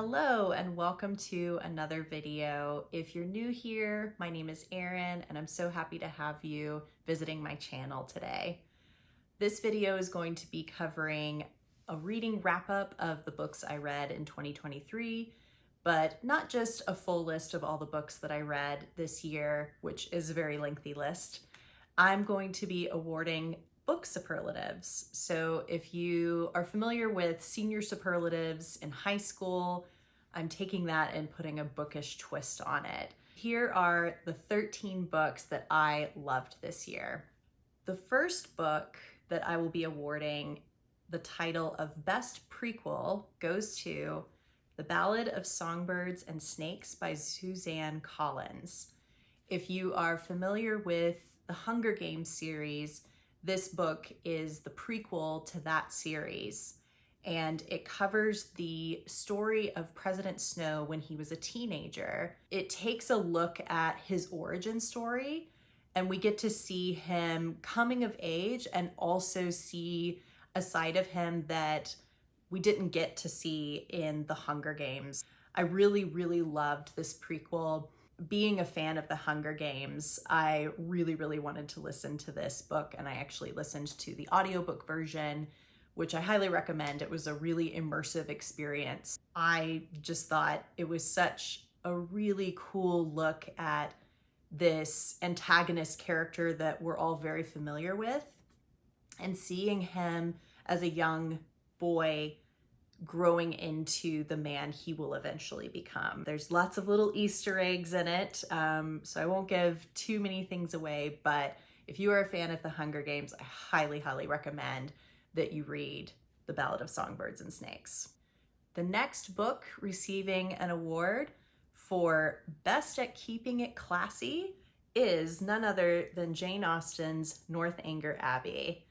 Hello and welcome to another video. If you're new here, my name is Erin and I'm so happy to have you visiting my channel today. This video is going to be covering a reading wrap-up of the books I read in 2023, but not just a full list of all the books that I read this year, which is a very lengthy list. I'm going to be awarding book superlatives. So if you are familiar with senior superlatives in high school, I'm taking that and putting a bookish twist on it. Here are the 13 books that I loved this year. The first book that I will be awarding the title of Best Prequel goes to The Ballad of Songbirds and Snakes by Suzanne Collins. If you are familiar with the Hunger Games series, this book is the prequel to that series, and it covers the story of President Snow when he was a teenager. It takes a look at his origin story, and we get to see him coming of age and also see a side of him that we didn't get to see in the Hunger Games. I really loved this prequel. Being a fan of the Hunger Games, I really wanted to listen to this book, and I actually listened to the audiobook version, which I highly recommend. It was a really immersive experience. I just thought it was such a really cool look at this antagonist character that we're all very familiar with, and seeing him as a young boy growing into the man he will eventually become. There's lots of little Easter eggs in it, so I won't give too many things away, but if you are a fan of the Hunger Games, I highly recommend that you read The Ballad of Songbirds and Snakes. The next book receiving an award for Best at Keeping It Classy is none other than Jane Austen's Northanger Abbey.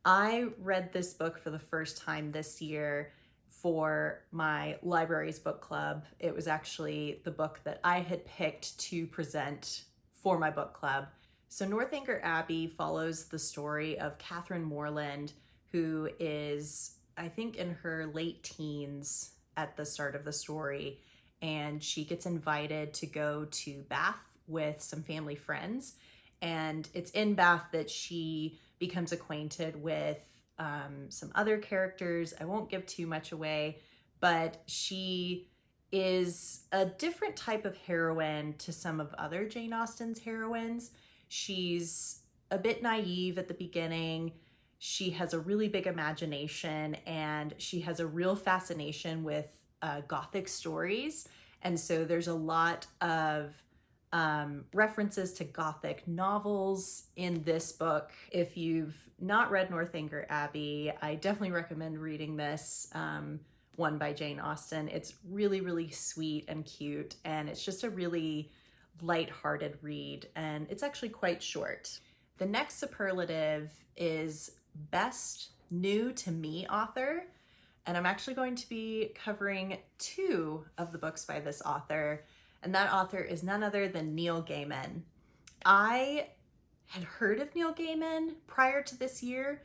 I read this book for the first time this year for my library's book club. It was actually the book that I had picked to present for my book club. So Northanger Abbey follows the story of Catherine Morland, who is, I think, in her late teens at the start of the story, and she gets invited to go to Bath with some family friends, and it's in Bath that she becomes acquainted with some other characters. I won't give too much away, but she is a different type of heroine to some of other Jane Austen's heroines. She's a bit naive at the beginning. She has a really big imagination, and she has a real fascination with Gothic stories. And so there's a lot of references to Gothic novels in this book. If you've not read Northanger Abbey, I definitely recommend reading this one by Jane Austen. It's really sweet and cute, and it's just a really lighthearted read, and it's actually quite short. The next superlative is Best New to Me Author, and I'm actually going to be covering two of the books by this author, and that author is none other than Neil Gaiman. I had heard of Neil Gaiman prior to this year,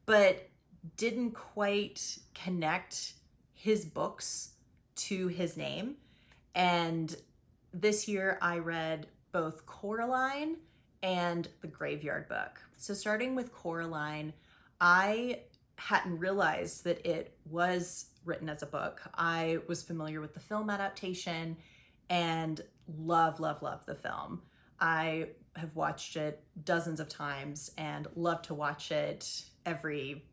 but didn't quite connect his books to his name. And this year I read both Coraline and The Graveyard Book. So starting with Coraline, I hadn't realized that it was written as a book. I was familiar with the film adaptation and love the film. I have watched it dozens of times and love to watch it every,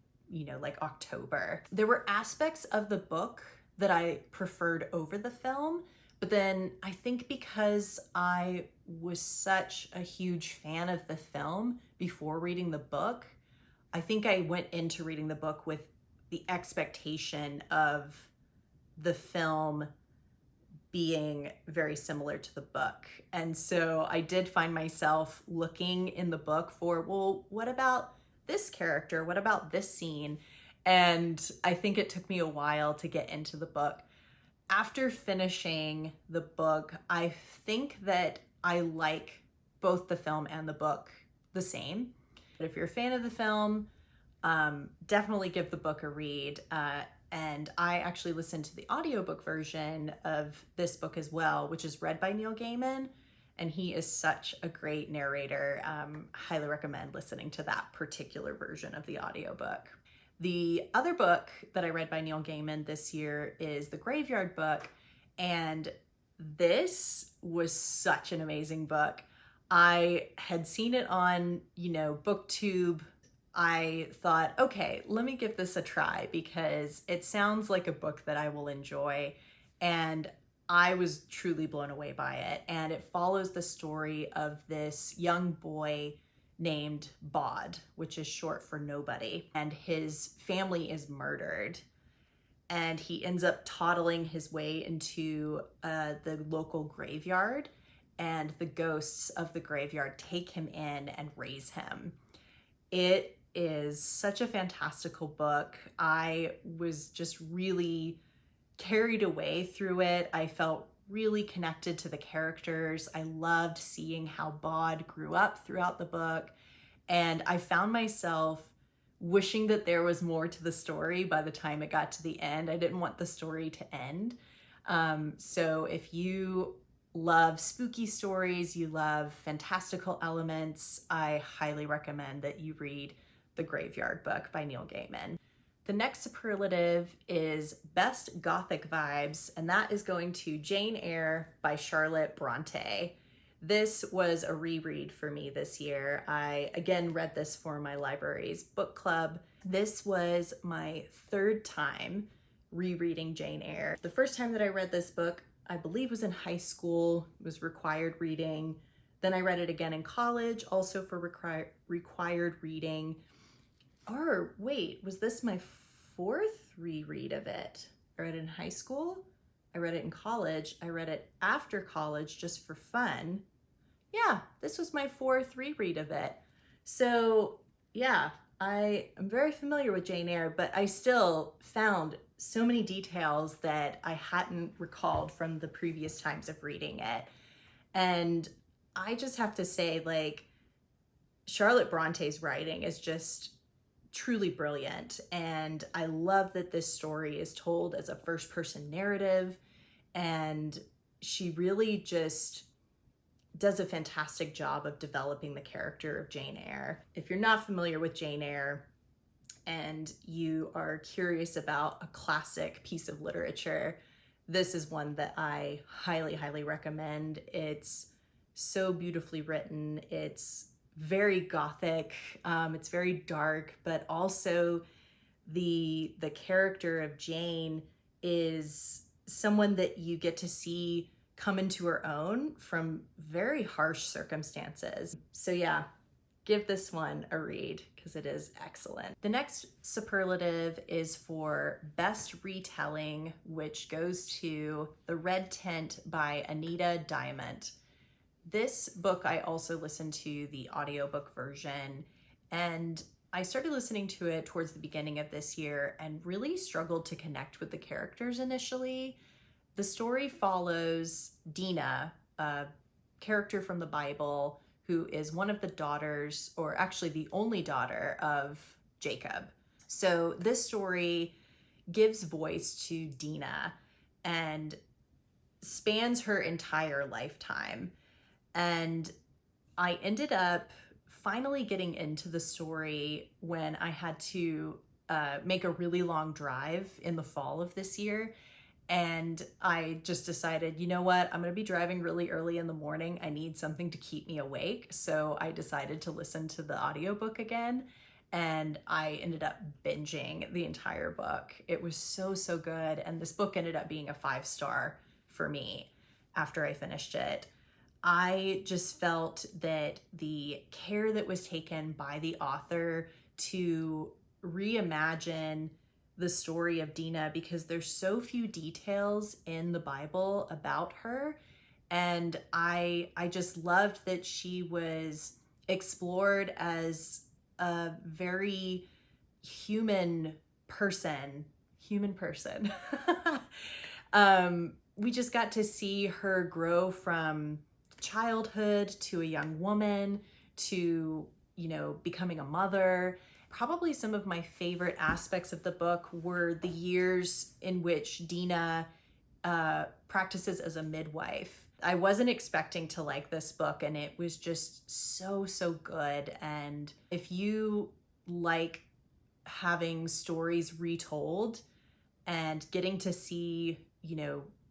like October. There were aspects of the book that I preferred over the film, but then I think because I was such a huge fan of the film before reading the book, I think I went into reading the book with the expectation of the film being very similar to the book. And so I did find myself looking in the book for, well, what about this character? What about this scene? And I think it took me a while to get into the book. After finishing the book, I think that I like both the film and the book the same. But if you're a fan of the film, definitely give the book a read. And I actually listened to the audiobook version of this book as well, which is read by Neil Gaiman. And he is such a great narrator. Highly recommend listening to that particular version of the audiobook. The other book that I read by Neil Gaiman this year is The Graveyard Book. And this was such an amazing book. I had seen it on, booktube. I thought, okay, let me give this a try because it sounds like a book that I will enjoy. And I was truly blown away by it. And it follows the story of this young boy named Bod, which is short for nobody. And his family is murdered. And he ends up toddling his way into the local graveyard. And the ghosts of the graveyard take him in and raise him. It is such a fantastical book. I was just really carried away through it. I felt really connected to the characters. I loved seeing how Bod grew up throughout the book. And I found myself wishing that there was more to the story by the time it got to the end. I didn't want the story to end. So if you love spooky stories, you love fantastical elements, I highly recommend that you read The Graveyard Book by Neil Gaiman. The next superlative is Best Gothic Vibes, and that is going to Jane Eyre by Charlotte Bronte. This was a reread for me this year. I again read this for my library's book club. This was my third time rereading Jane Eyre. The first time that I read this book, I believe, was in high school. It was required reading. Then I read it again in college, also for required reading. Or wait, was this my fourth reread of it? I read it in high school. I read it in college. I read it after college just for fun. Yeah, this was my fourth reread of it. So yeah, I am very familiar with Jane Eyre, but I still found so many details that I hadn't recalled from the previous times of reading it. And I just have to say, Charlotte Bronte's writing is just truly brilliant. And I love that this story is told as a first-person narrative. And she really just does a fantastic job of developing the character of Jane Eyre. If you're not familiar with Jane Eyre and you are curious about a classic piece of literature, this is one that I highly, highly recommend. It's so beautifully written. It's very gothic. It's very dark, but also the character of Jane is someone that you get to see come into her own from very harsh circumstances. So yeah, give this one a read because it is excellent. The next superlative is for Best Retelling, which goes to The Red Tent by Anita Diamant. This book I also listened to the audiobook version, and I started listening to it towards the beginning of this year and really struggled to connect with the characters initially. The story follows Dinah, a character from the Bible who is one of the daughters, or actually the only daughter of Jacob. So this story gives voice to Dinah and spans her entire lifetime. And I ended up finally getting into the story when I had to make a really long drive in the fall of this year. And I just decided, you know what, I'm going to be driving really early in the morning. I need something to keep me awake. So I decided to listen to the audiobook again. And I ended up binging the entire book. It was so, so good. And this book ended up being a 5-star for me after I finished it. I just felt that the care that was taken by the author to reimagine the story of Dinah, because there's so few details in the Bible about her. And I just loved that she was explored as a very human person. We just got to see her grow from childhood to a young woman to, becoming a mother. Probably some of my favorite aspects of the book were the years in which Dina practices as a midwife. I wasn't expecting to like this book, and it was just so good. And if you like having stories retold and getting to see,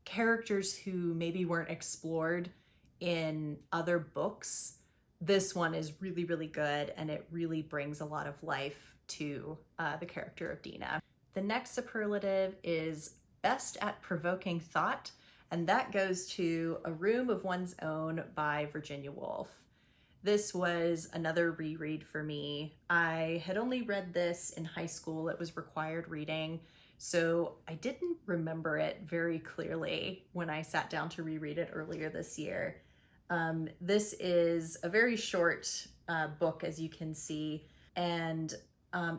characters who maybe weren't explored in other books, this one is really good, and it really brings a lot of life to the character of Dina. The next superlative is best at provoking thought, and that goes to A Room of One's Own by Virginia Woolf. This was another reread for me. I had only read this in high school. It was required reading, so I didn't remember it very clearly when I sat down to reread it earlier this year. This is a very short book, as you can see, and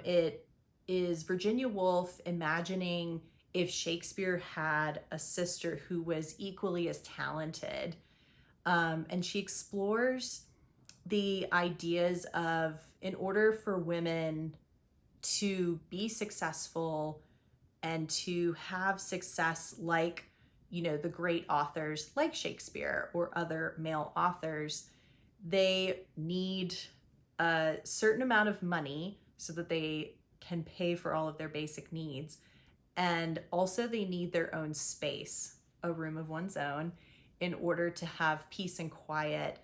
it is Virginia Woolf imagining if Shakespeare had a sister who was equally as talented. And she explores the ideas of, in order for women to be successful and to have success like, the great authors like Shakespeare or other male authors, they need a certain amount of money so that they can pay for all of their basic needs. And also they need their own space, a room of one's own, in order to have peace and quiet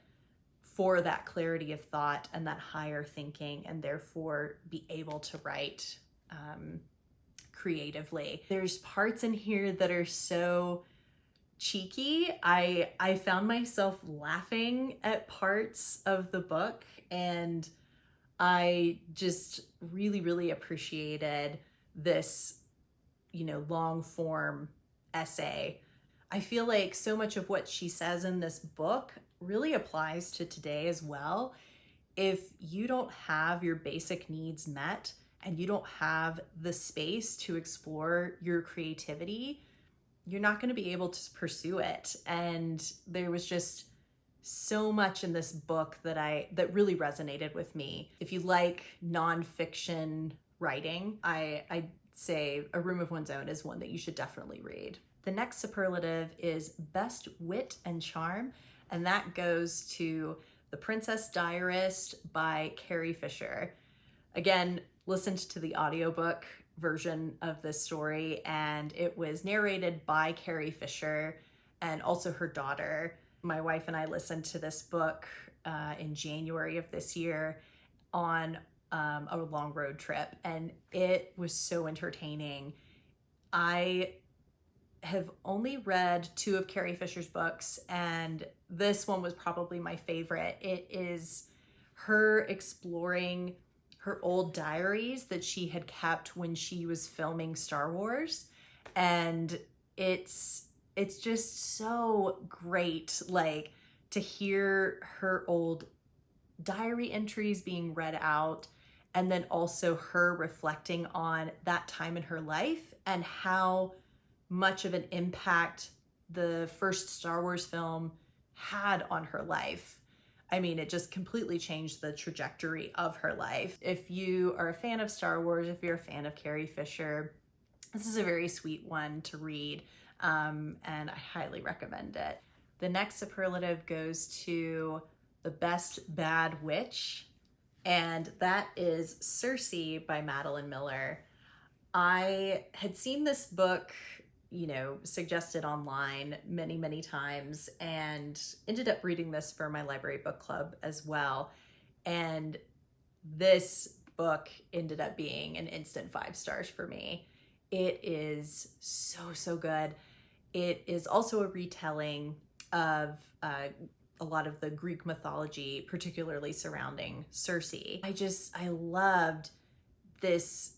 for that clarity of thought and that higher thinking, and therefore be able to write creatively. There's parts in here that are so cheeky. I found myself laughing at parts of the book, and I just really appreciated this, long form essay. I feel like so much of what she says in this book really applies to today as well. If you don't have your basic needs met and you don't have the space to explore your creativity, you're not going to be able to pursue it. And there was just so much in this book that really resonated with me. If you like nonfiction writing, I'd say A Room of One's Own is one that you should definitely read. The next superlative is best wit and charm, and that goes to The Princess Diarist by Carrie Fisher. Again, listened to the audiobook version of this story, and it was narrated by Carrie Fisher and also her daughter. My wife and I listened to this book in January of this year on a long road trip, and it was so entertaining. I have only read 2 of Carrie Fisher's books, and this one was probably my favorite. It is her exploring her old diaries that she had kept when she was filming Star Wars, and it's just so great, like, to hear her old diary entries being read out, and then also her reflecting on that time in her life and how much of an impact the first Star Wars film had on her life. I mean, it just completely changed the trajectory of her life. If you are a fan of Star Wars, if you're a fan of Carrie Fisher, this is a very sweet one to read, and I highly recommend it. The next superlative goes to the best bad witch, and that is Circe by Madeline Miller. I had seen this book suggested online many times, and ended up reading this for my library book club as well. And this book ended up being an instant 5 stars for me. It is so good. It is also a retelling of a lot of the Greek mythology, particularly surrounding Circe. I loved this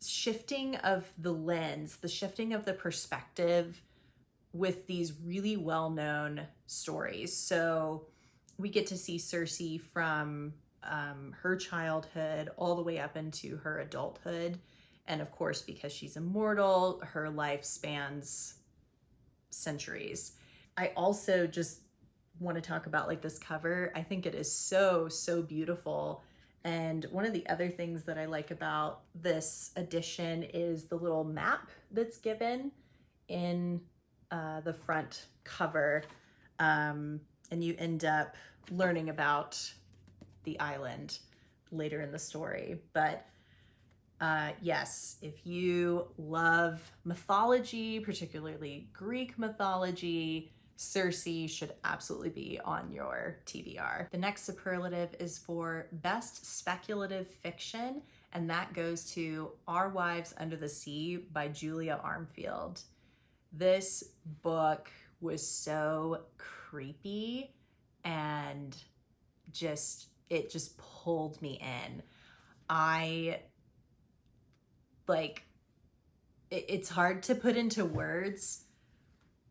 shifting of the lens, the shifting of the perspective with these really well-known stories. So we get to see Circe from her childhood all the way up into her adulthood. And of course, because she's immortal, her life spans centuries. I also just want to talk about this cover. I think it is so beautiful. And one of the other things that I like about this edition is the little map that's given in the front cover. And you end up learning about the island later in the story. But yes, if you love mythology, particularly Greek mythology, Circe should absolutely be on your TBR. The next superlative is for best speculative fiction, and that goes to Our Wives Under the Sea by Julia Armfield. This book was so creepy and it just pulled me in. It's hard to put into words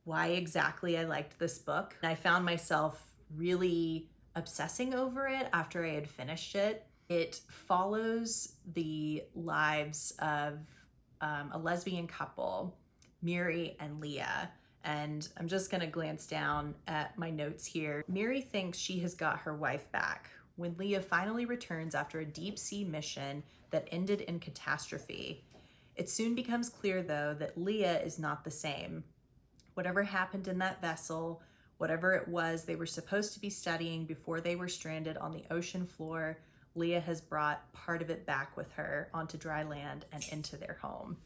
why exactly I liked this book. I found myself really obsessing over it after I had finished it. It follows the lives of a lesbian couple, Miri and Leah. And I'm just gonna glance down at my notes here. Miri thinks she has got her wife back when Leah finally returns after a deep sea mission that ended in catastrophe. It soon becomes clear, though, that Leah is not the same. Whatever happened in that vessel, whatever it was they were supposed to be studying before they were stranded on the ocean floor, Leah has brought part of it back with her onto dry land and into their home.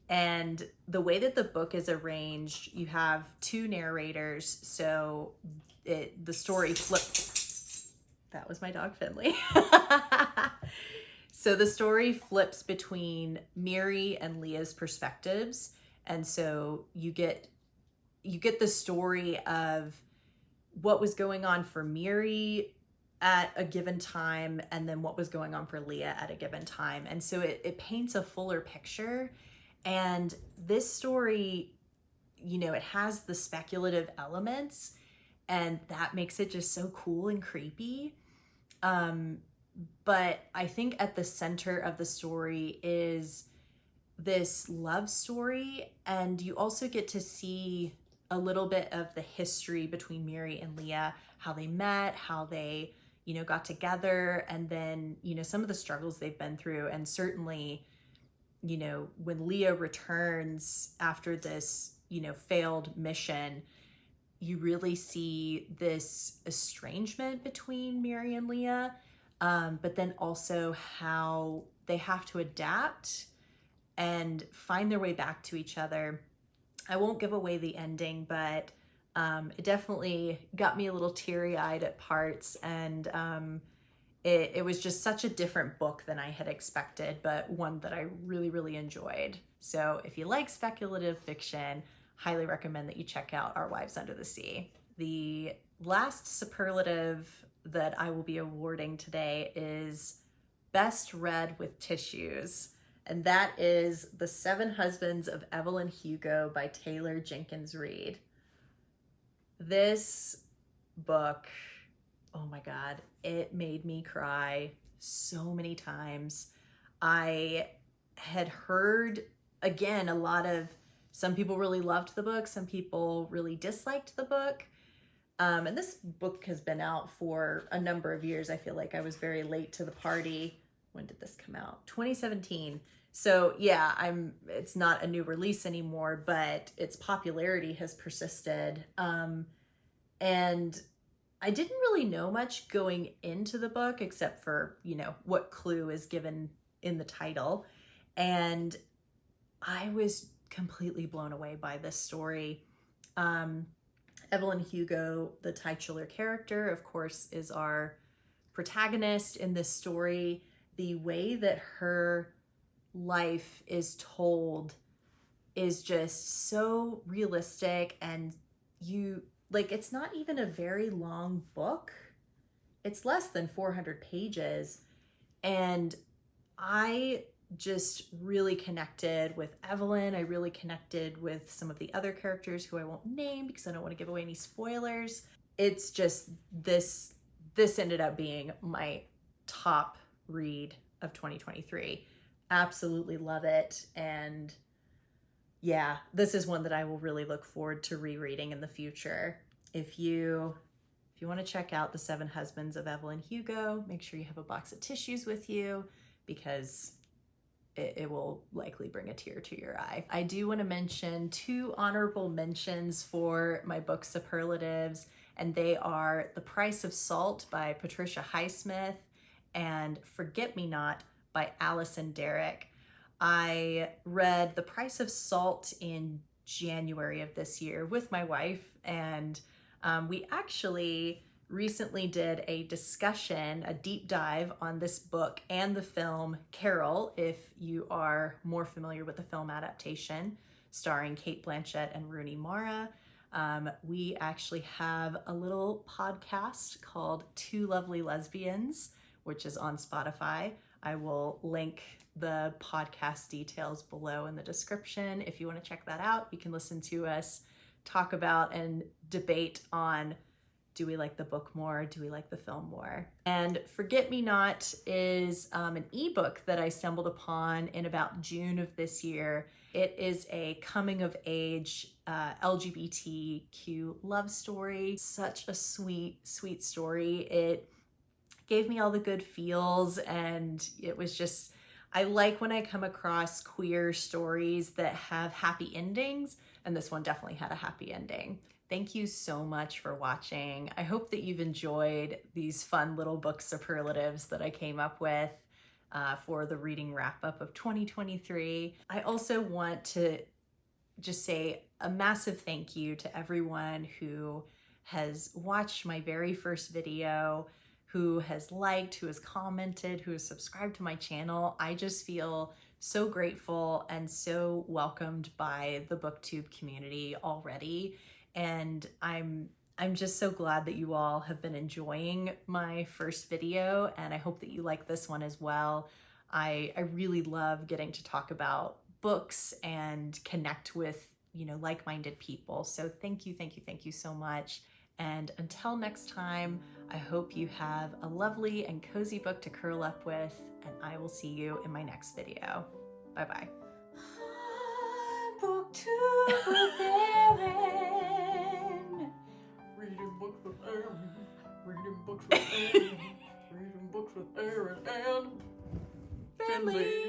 And the way that the book is arranged, you have two narrators, so the story flips. That was my dog Finley. So the story flips between Miri and Leah's perspectives. And so you get the story of what was going on for Miri at a given time and then what was going on for Leah at a given time. And so it paints a fuller picture. And this story, it has the speculative elements, and that makes it just so cool and creepy. But I think at the center of the story is this love story, and you also get to see a little bit of the history between Miri and Leah, how they met, how they, got together, and then, some of the struggles they've been through. And certainly, when Leah returns after this, failed mission, you really see this estrangement between Miri and Leah, but then also how they have to adapt and find their way back to each other. I won't give away the ending, but it definitely got me a little teary-eyed at parts, and it was just such a different book than I had expected, but one that I really, really enjoyed. So if you like speculative fiction, highly recommend that you check out Our Wives Under the Sea. The last superlative that I will be awarding today is Best Read with Tissues, and that is The Seven Husbands of Evelyn Hugo by Taylor Jenkins Reid. This book, oh my God, it made me cry so many times. I had heard, again, some people really loved the book, some people really disliked the book. And this book has been out for a number of years. I feel like I was very late to the party. When did this come out? 2017. So yeah, it's not a new release anymore, but its popularity has persisted. And I didn't really know much going into the book except for, what clue is given in the title. And I was completely blown away by this story. Evelyn Hugo, the titular character, of course, is our protagonist in this story. The way that her life is told is just so realistic, and it's not even a very long book. It's less than 400 pages, and I just really connected with Evelyn. I really connected with some of the other characters who I won't name because I don't want to give away any spoilers. It's just this ended up being my top read of 2023. Absolutely love it. And yeah, this is one that I will really look forward to rereading in the future. If you If you want to check out The Seven Husbands of Evelyn Hugo, make sure you have a box of tissues with you because it will likely bring a tear to your eye. I do want to mention 2 honorable mentions for my book superlatives, and they are The Price of Salt by Patricia Highsmith and Forget Me Not by Allison Derrick. I read The Price of Salt in January of this year with my wife, and we actually recently did a discussion, a deep dive on this book and the film Carol, if you are more familiar with the film adaptation starring Cate Blanchett and Rooney Mara. We actually have a little podcast called Two Lovely Lesbians, which is on Spotify. I will link the podcast details below in the description. If you want to check that out, you can listen to us talk about and debate on, do we like the book more? Do we like the film more? And Forget Me Not is an ebook that I stumbled upon in about June of this year. It is a coming of age LGBTQ love story. Such a sweet, sweet story. It gave me all the good feels, and it was just, I like when I come across queer stories that have happy endings, and this one definitely had a happy ending. Thank you so much for watching. I hope that you've enjoyed these fun little book superlatives that I came up with for the reading wrap up of 2023. I also want to just say a massive thank you to everyone who has watched my very first video, who has liked, who has commented, who has subscribed to my channel. I just feel so grateful and so welcomed by the booktube community already. And I'm just so glad that you all have been enjoying my first video, and I hope that you like this one as well. I really love getting to talk about books and connect with, like-minded people. So thank you so much. And until next time, I hope you have a lovely and cozy book to curl up with, and I will see you in my next video. Bye-bye. Booktube with Erin. Reading books with Erin. Reading books with Erin. Reading books with Erin and Finley.